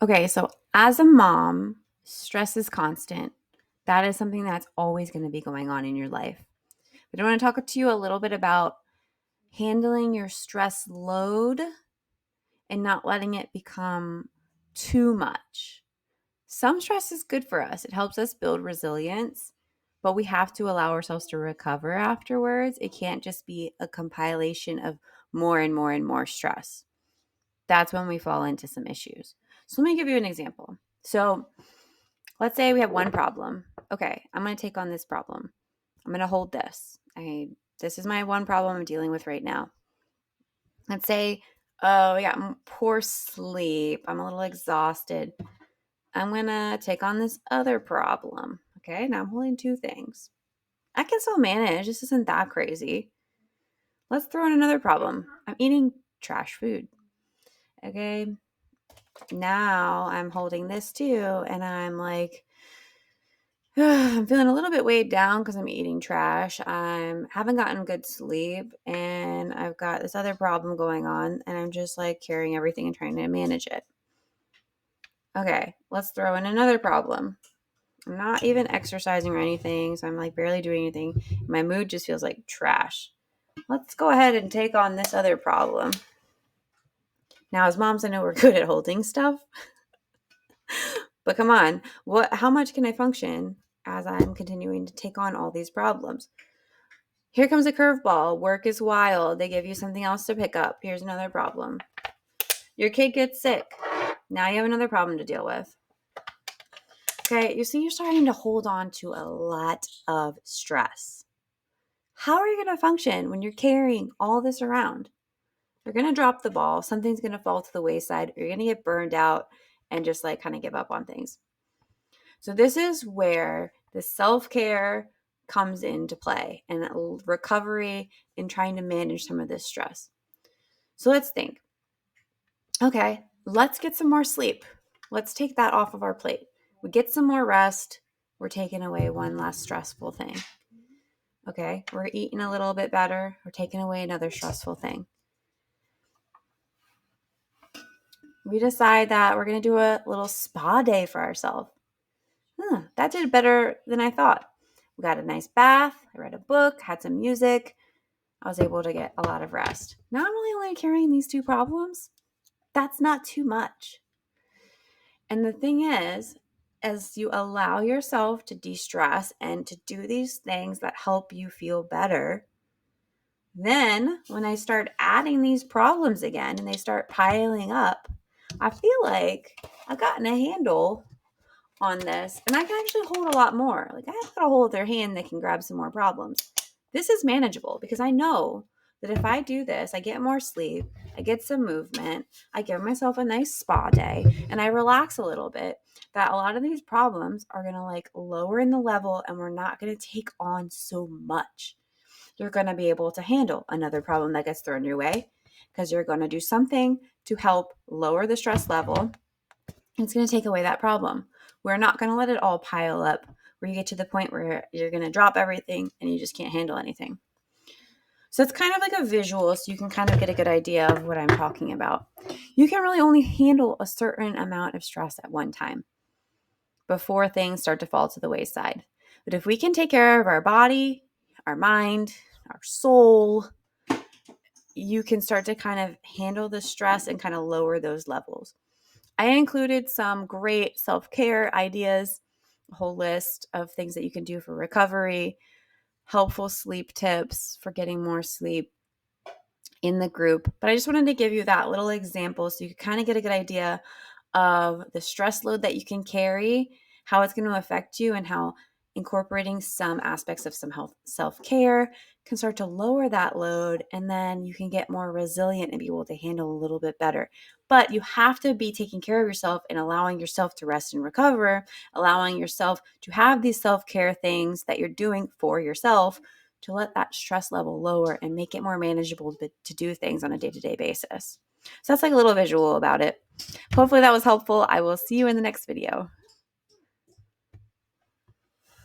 Okay, so as a mom, stress is constant. That is something that's always going to be going on in your life. But I want to talk to you a little bit about handling your stress load and not letting it become too much. Some stress is good for us, it helps us build resilience, but we have to allow ourselves to recover afterwards. It can't just be a compilation of more and more and more stress. That's when we fall into some issues. So let me give you an example. So let's say we have one problem. Okay, I'm going to take on this problem. I'm going to hold this. This is my one problem I'm dealing with right now. Let's say, oh, yeah, poor sleep. I'm a little exhausted. I'm going to take on this other problem. Okay, now I'm holding two things. I can still manage. This isn't that crazy. Let's throw in another problem. I'm eating trash food. Okay, now I'm holding this too, and I'm like, I'm feeling a little bit weighed down because I'm eating trash. I haven't gotten good sleep, and I've got this other problem going on, and I'm just like carrying everything and trying to manage it. Okay, let's throw in another problem. I'm not even exercising or anything, so I'm like barely doing anything. My mood just feels like trash. Let's go ahead and take on this other problem. Now, as moms, I know we're good at holding stuff, but come on, how much can I function as I'm continuing to take on all these problems? Here comes a curveball. Work is wild. They give you something else to pick up. Here's another problem. Your kid gets sick. Now you have another problem to deal with. Okay, you see, you're starting to hold on to a lot of stress. How are you going to function when you're carrying all this around? You're going to drop the ball. Something's going to fall to the wayside. You're going to get burned out and just like kind of give up on things. So this is where the self-care comes into play and recovery in trying to manage some of this stress. So let's think. Okay, let's get some more sleep. Let's take that off of our plate. We get some more rest. We're taking away one less stressful thing. Okay, we're eating a little bit better. We're taking away another stressful thing. We decide that we're going to do a little spa day for ourselves. That did better than I thought. We got a nice bath. I read a book, had some music. I was able to get a lot of rest. Now I'm really only carrying these two problems. That's not too much. And the thing is, as you allow yourself to de-stress and to do these things that help you feel better, then when I start adding these problems again and they start piling up, I feel like I've gotten a handle on this and I can actually hold a lot more. Like I have got a hold of their hand that can grab some more problems. This is manageable because I know that if I do this, I get more sleep, I get some movement, I give myself a nice spa day, and I relax a little bit, that a lot of these problems are going to like lower in the level and we're not going to take on so much. You're going to be able to handle another problem that gets thrown your way because you're going to do something to help lower the stress level. It's going to take away that problem. We're not going to let it all pile up where you get to the point where you're going to drop everything and you just can't handle anything. So it's kind of like a visual so you can kind of get a good idea of what I'm talking about. You can really only handle a certain amount of stress at one time before things start to fall to the wayside. But if we can take care of our body, our mind, our soul, you can start to kind of handle the stress and kind of lower those levels. I included some great self-care ideas, a whole list of things that you can do for recovery, helpful sleep tips for getting more sleep in the group. But I just wanted to give you that little example so you could kind of get a good idea of the stress load that you can carry, how it's going to affect you, and how incorporating some aspects of some health self-care can start to lower that load, and then you can get more resilient and be able to handle a little bit better. But you have to be taking care of yourself and allowing yourself to rest and recover, allowing yourself to have these self-care things that you're doing for yourself to let that stress level lower and make it more manageable to do things on a day-to-day basis. So that's like a little visual about it. Hopefully that was helpful. I will see you in the next video.